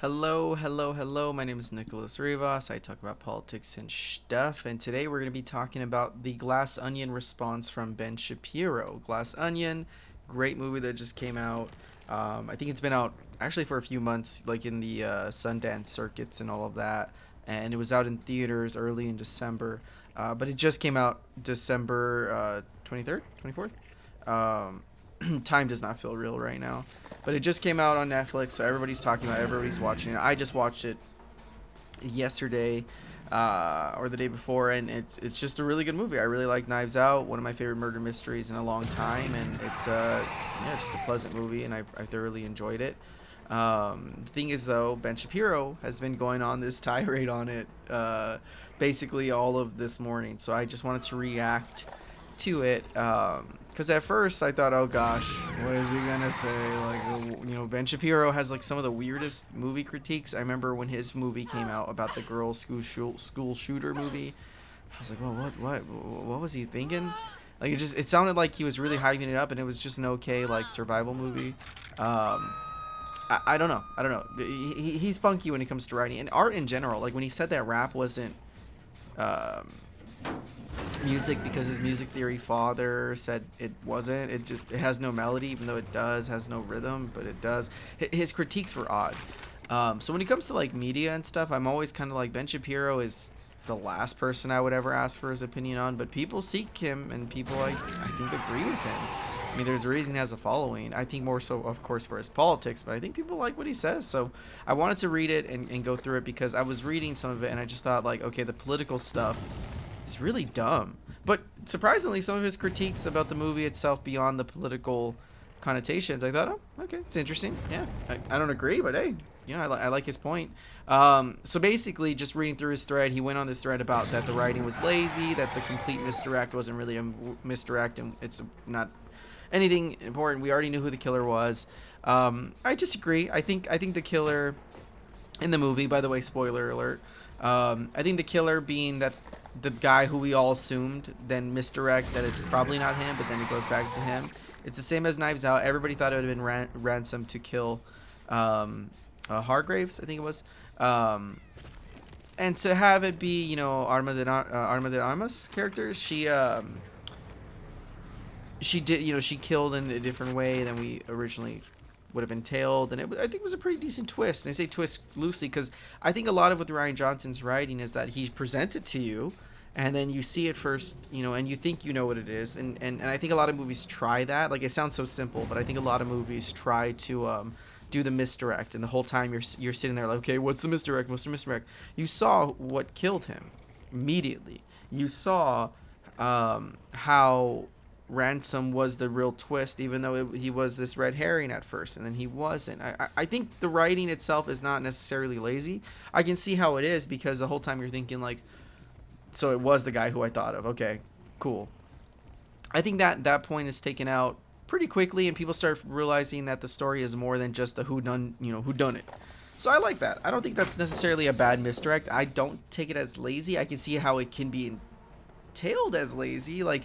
Hello, hello, hello. My name is NicholassRivas. I talk about politics and stuff, and today we're going to be talking about the Glass Onion response from Ben Shapiro. Glass Onion, great movie that just came out. I think it's been out actually for a few months, like in the Sundance circuits and all of that, and it was out in theaters early in December. But it just came out December 23rd, 24th. Time does not feel real right now. But it just came out on Netflix, so everybody's talking about it, everybody's watching it. I just watched it yesterday or the day before, and it's just a really good movie. I really like Knives Out, one of my favorite murder mysteries in a long time, and it's just a pleasant movie, and I thoroughly enjoyed it. The thing is, though, Ben Shapiro has been going on this tirade on it basically all of this morning, so I just wanted to react to it. Because at first I thought, oh gosh, what is he gonna say? Like, Ben Shapiro has like some of the weirdest movie critiques. I remember when his movie came out about the girl school shooter movie. I was like, well, what was he thinking? Like, it sounded like he was really hyping it up, and it was just an okay like survival movie. I don't know. He's funky when it comes to writing and art in general. Like when he said that rap wasn't music because his music theory father said it wasn't. It has no melody, even though it does. Has no rhythm, but it does. His critiques were odd. So when it comes to like media and stuff, I'm always kind of like, Ben Shapiro is the last person I would ever ask for his opinion on, but people seek him, and people I think agree with him. I mean, there's a reason he has a following. I think more so, of course, for his politics, but I think people like what he says. So I wanted to read it and go through it because I was reading some of it and I just thought, like, okay, the political stuff is really dumb. But surprisingly, some of his critiques about the movie itself beyond the political connotations, I thought, oh, okay, it's interesting. Yeah, I don't agree, but hey, I like his point. So basically, just reading through his thread, he went on this thread about that the writing was lazy, that the complete misdirect wasn't really a misdirect, and it's not anything important. We already knew who the killer was. I disagree. I think the killer in the movie, by the way, spoiler alert, I think the killer being that the guy who we all assumed, then misdirect that it's probably not him, but then it goes back to him. It's the same as Knives Out. Everybody thought it would have been Ransom to kill Hargraves, I think it was. And to have it be, Arma de Armas character, she did, she killed in a different way than we originally would have entailed, and I think it was a pretty decent twist. And I say twist loosely because I think a lot of what Ryan Johnson's writing is that he presents it to you, and then you see it first, and you think you know what it is, and I think a lot of movies try that. Like, it sounds so simple, but I think a lot of movies try to do the misdirect, and the whole time you're sitting there like, okay, what's the misdirect? What's the misdirect? You saw what killed him immediately. You saw how Ransom was the real twist, even though he was this red herring at first, and then he wasn't. I think the writing itself is not necessarily lazy. I can see how it is, because the whole time you're thinking like, so it was the guy who I thought of. Okay, cool. I think that point is taken out pretty quickly, and people start realizing that the story is more than just a who done it. So I like that. I don't think that's necessarily a bad misdirect. I don't take it as lazy. I can see how it can be entailed as lazy. Like,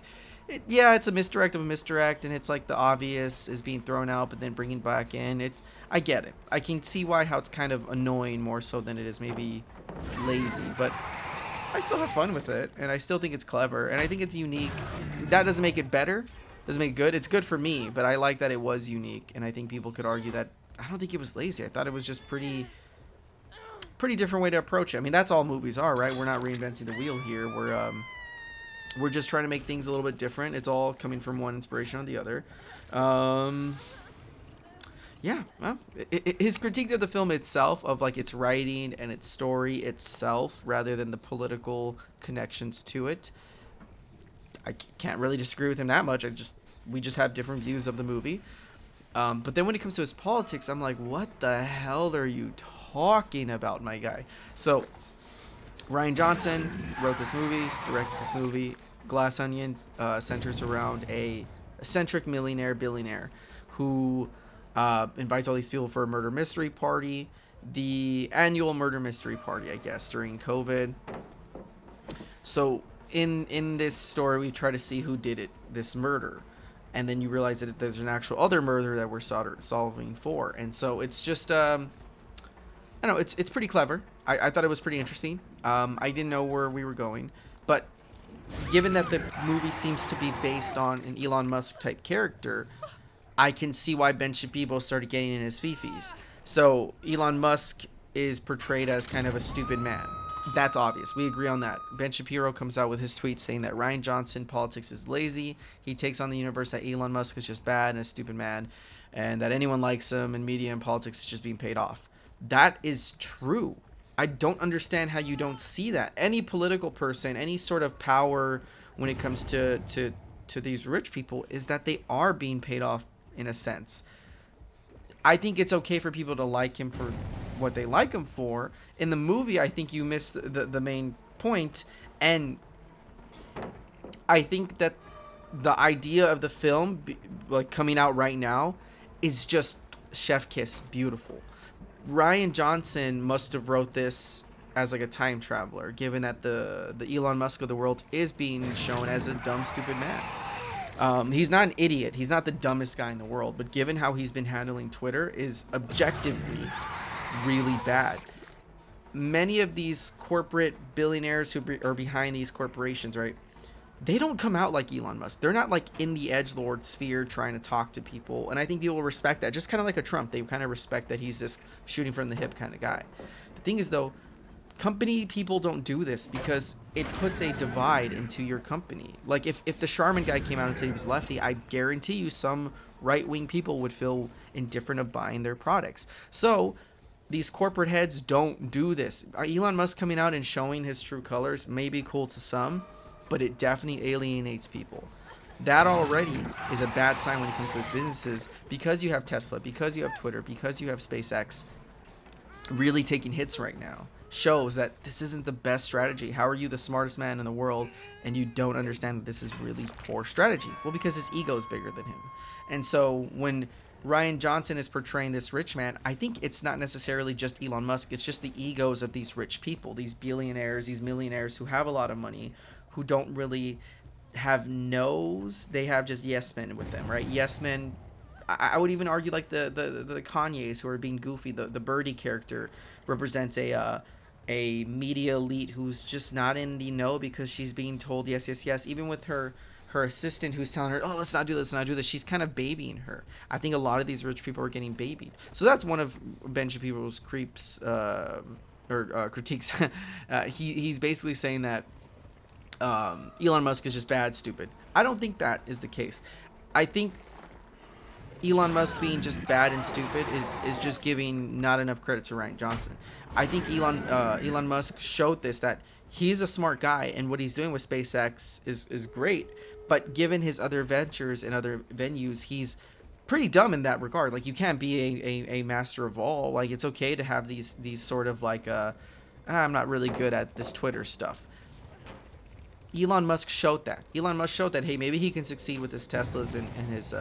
it's a misdirect of a misdirect, and it's like the obvious is being thrown out but then bringing back in. I get it. I can see how it's kind of annoying more so than it is maybe lazy, but I still have fun with it, and I still think it's clever, and I think it's unique. That doesn't make it better, doesn't make it good. It's good for me, but I like that it was unique, and I think people could argue that I don't think it was lazy. I thought it was just pretty different way to approach it. I mean, that's all movies are, right? We're not reinventing the wheel here. We're just trying to make things a little bit different. It's all coming from one inspiration on the other. Yeah, well, his critique of the film itself, of like its writing and its story itself, rather than the political connections to it, I can't really disagree with him that much. We just have different views of the movie. But then when it comes to his politics, I'm like, what the hell are you talking about, my guy? So Ryan Johnson wrote this movie, directed this movie. Glass Onion centers around a eccentric billionaire who invites all these people for a murder mystery party, the annual murder mystery party, I guess, during COVID. So in this story, we try to see who did this murder, and then you realize that there's an actual other murder that we're solving for, and so it's just I don't know, it's pretty clever. I thought it was pretty interesting. I didn't know where we were going, but given that the movie seems to be based on an Elon Musk type character, I can see why Ben Shapiro started getting in his fifis. So Elon Musk is portrayed as kind of a stupid man. That's obvious. We agree on that. Ben Shapiro comes out with his tweet saying that Ryan Johnson politics is lazy. He takes on the universe that Elon Musk is just bad and a stupid man, and that anyone likes him, and media and politics is just being paid off. That is true. I don't understand how you don't see that. Any political person, any sort of power when it comes to these rich people is that they are being paid off in a sense. I think it's okay for people to like him for what they like him for. In the movie, I think you missed the main point, and I think that the idea of the film like coming out right now is just chef kiss beautiful. Ryan Johnson must have wrote this as like a time traveler, given that the Elon Musk of the world is being shown as a dumb, stupid man. He's not an idiot. He's not the dumbest guy in the world, but given how he's been handling Twitter is objectively really bad. Many of these corporate billionaires who are behind these corporations, right? They don't come out like Elon Musk. They're not like in the edgelord sphere trying to talk to people. And I think people respect that. Just kind of like a Trump. They kind of respect that he's this shooting from the hip kind of guy. The thing is, though, company people don't do this because it puts a divide into your company. Like if the Charmin guy came out and said he was lefty, I guarantee you some right-wing people would feel indifferent of buying their products. So these corporate heads don't do this. Elon Musk coming out and showing his true colors may be cool to some, but it definitely alienates people. That already is a bad sign when it comes to his businesses, because you have Tesla, because you have Twitter, because you have SpaceX really taking hits right now. Shows that this isn't the best strategy. How are you the smartest man in the world and you don't understand that this is really poor strategy? Well, because his ego is bigger than him. And so when Ryan Johnson is portraying this rich man, I think it's not necessarily just Elon Musk. It's just the egos of these rich people, these billionaires, these millionaires who have a lot of money, who don't really have no's. They have just yes men with them, right? Yes men. I would even argue like the Kanyes who are being goofy. The Birdie character represents a media elite who's just not in the know because she's being told yes, yes, yes. Even with her assistant who's telling her, oh, let's not do this, let's not do this. She's kind of babying her. I think a lot of these rich people are getting babied. So that's one of Ben Shapiro's critiques. He's basically saying that Elon Musk is just bad, stupid. I don't think that is the case. I think Elon Musk being just bad and stupid is just giving not enough credit to Ryan Johnson. I think Elon Musk showed this, that he's a smart guy and what he's doing with SpaceX is great. But given his other ventures and other venues, he's pretty dumb in that regard. Like, you can't be a master of all. Like, it's okay to have these sort of like I'm not really good at this Twitter stuff. Elon Musk showed that. Elon Musk showed that, hey, maybe he can succeed with his Teslas and his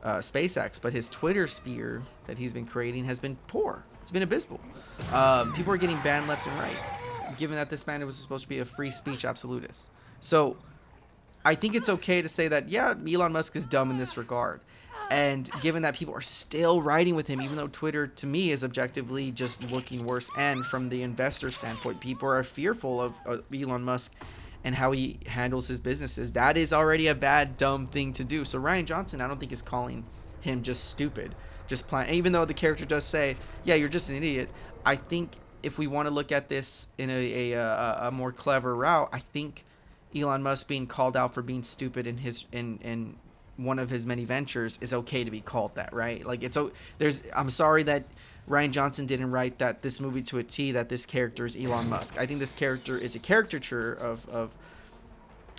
SpaceX, but his Twitter sphere that he's been creating has been poor. It's been abysmal. People are getting banned left and right, given that this man was supposed to be a free speech absolutist. So I think it's okay to say that, yeah, Elon Musk is dumb in this regard. And given that people are still riding with him, even though Twitter, to me, is objectively just looking worse, and from the investor standpoint, people are fearful of Elon Musk and how he handles his businesses. That is already a bad, dumb thing to do. So Ryan Johnson, I don't think, is calling him just stupid. Just plain, even though the character does say, yeah, you're just an idiot. I think if we want to look at this in a more clever route, I think Elon Musk being called out for being stupid in one of his many ventures is okay to be called that, right? Like, I'm sorry that Ryan Johnson didn't write that this movie to a T, that this character is Elon Musk. I think this character is a caricature of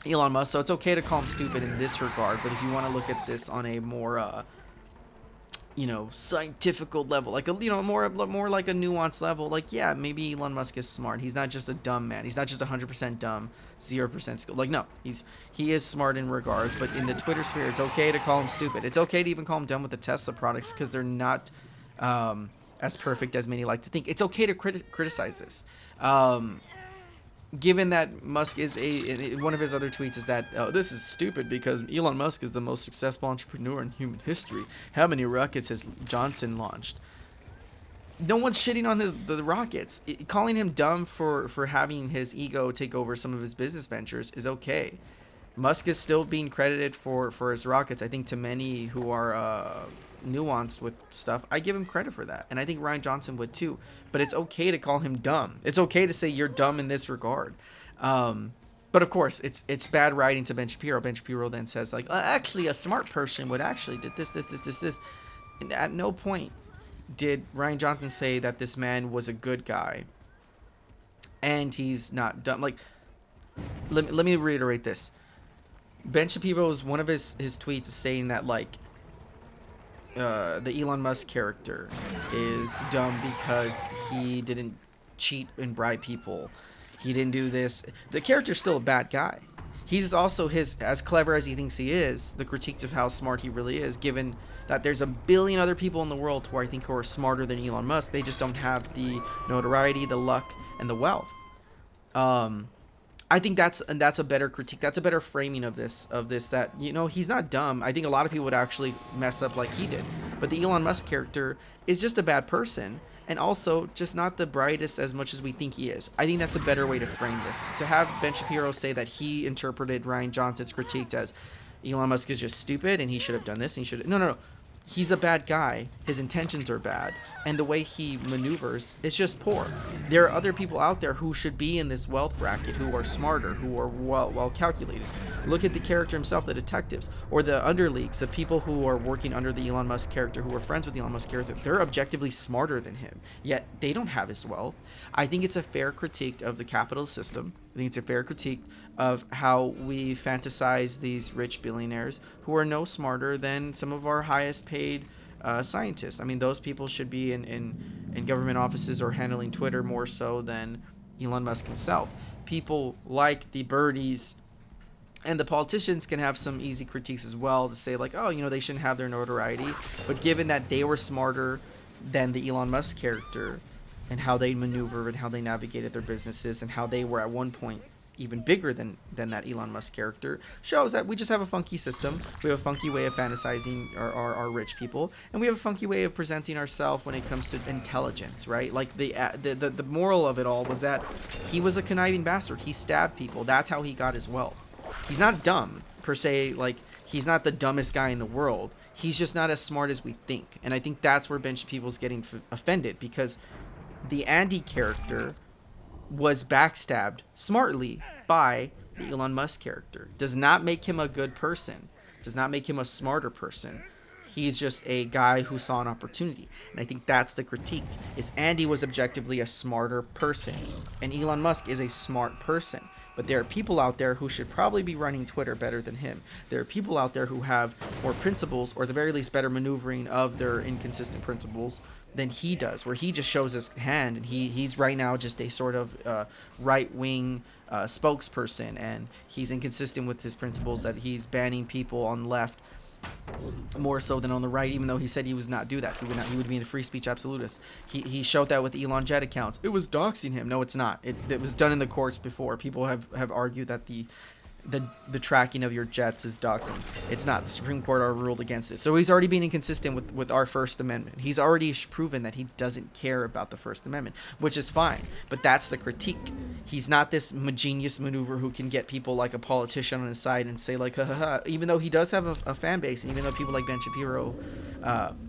Elon Musk, so it's okay to call him stupid in this regard. But if you want to look at this on a more scientific level, like more like a nuanced level, like, yeah, maybe Elon Musk is smart. He's not just a dumb man. He's not just 100% dumb, 0% skill. Like, no, he is smart in regards, but in the Twitter sphere, it's okay to call him stupid. It's okay to even call him dumb with the Tesla products, because they're not as perfect as many like to think. It's okay to criticize this. Given that Musk is one of his other tweets is that this is stupid because Elon Musk is the most successful entrepreneur in human history. How many rockets has Johnson launched? no one's shitting on the Rockets. Calling him dumb for having his ego take over some of his business ventures is okay. Musk is still being credited for his rockets. I think to many who are nuanced with stuff, I give him credit for that, and I think Ryan Johnson would too. But it's okay to call him dumb. It's okay to say you're dumb in this regard. But of course, it's bad writing to Ben Shapiro. Ben Shapiro then says like, actually, a smart person would actually did this. And at no point did Ryan Johnson say that this man was a good guy, and he's not dumb. Like, let me reiterate this. Ben Shapiro's one of his tweets is saying that like the Elon Musk character is dumb because he didn't cheat and bribe people. He didn't do this. The character's still a bad guy. He's also as clever as he thinks he is. The critique of how smart he really is, given that there's a billion other people in the world who I think who are smarter than Elon Musk. They just don't have the notoriety, the luck, and the wealth. I think that's a better critique. That's a better framing of this. That, you know, he's not dumb. I think a lot of people would actually mess up like he did. But the Elon Musk character is just a bad person, and also just not the brightest as much as we think he is. I think that's a better way to frame this. To have Ben Shapiro say that he interpreted Ryan Johnson's critique as Elon Musk is just stupid and he should have done this and he should. No. He's a bad guy. His intentions are bad. And the way he maneuvers is just poor. There are other people out there who should be in this wealth bracket, who are smarter, who are well calculated. Look at the character himself, the detectives, or the underleagues, the people who are working under the Elon Musk character, who are friends with the Elon Musk character. They're objectively smarter than him, yet they don't have his wealth. I think it's a fair critique of the capitalist system. I think it's a fair critique of how we fantasize these rich billionaires who are no smarter than some of our highest paid scientists. I mean, those people should be in government offices or handling Twitter more so than Elon Musk himself. People like the birdies and the politicians can have some easy critiques as well to say like, oh, you know, they shouldn't have their notoriety. But given that they were smarter than the Elon Musk character and how they maneuver and how they navigated their businesses and how they were at one point even bigger than that Elon Musk character, shows that we just have a funky system. We have a funky way of fantasizing our rich people, and we have a funky way of presenting ourselves when it comes to intelligence, right? Like the moral of it all was that he was a conniving bastard. He stabbed people. That's how he got his wealth. He's not dumb per se. Like, he's not the dumbest guy in the world. He's just not as smart as we think. And I think that's where Ben Shapiro's getting offended, because the Andy character was backstabbed smartly by the Elon Musk character. Does not make him a good person. Does not make him a smarter person. He's just a guy who saw an opportunity. And I think that's the critique, is Andy was objectively a smarter person. And Elon Musk is a smart person. But there are people out there who should probably be running Twitter better than him. There are people out there who have more principles, or at the very least better maneuvering of their inconsistent principles than he does, where he just shows his hand, and he's right now just a sort of right-wing spokesperson, and he's inconsistent with his principles, that he's banning people on the left more so than on the right, even though he said he would not do that. He would be a free speech absolutist. He showed that with the Elon Jet accounts. It was doxing him. No, it's not. It was done in the courts before. People have argued that the tracking of your jets is doxing. It's not. The Supreme Court already ruled against it. So he's already being inconsistent with our First Amendment. He's already proven that he doesn't care about the First Amendment, which is fine. But that's the critique. He's not this genius maneuver who can get people like a politician on his side and say like, ha ha ha. Even though he does have a fan base, and even though people like Ben Shapiro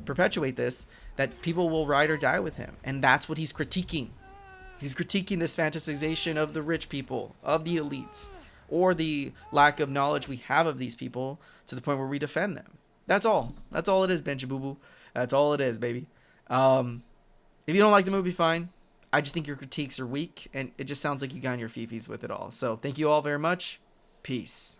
perpetuate this, that people will ride or die with him. And that's what he's critiquing. He's critiquing this fantasization of the rich people, of the elites, or the lack of knowledge we have of these people to the point where we defend them. That's all. That's all it is, Benji Boo Boo. That's all it is, baby. If you don't like the movie, fine. I just think your critiques are weak, and it just sounds like you got on your fifis with it all. So thank you all very much. Peace.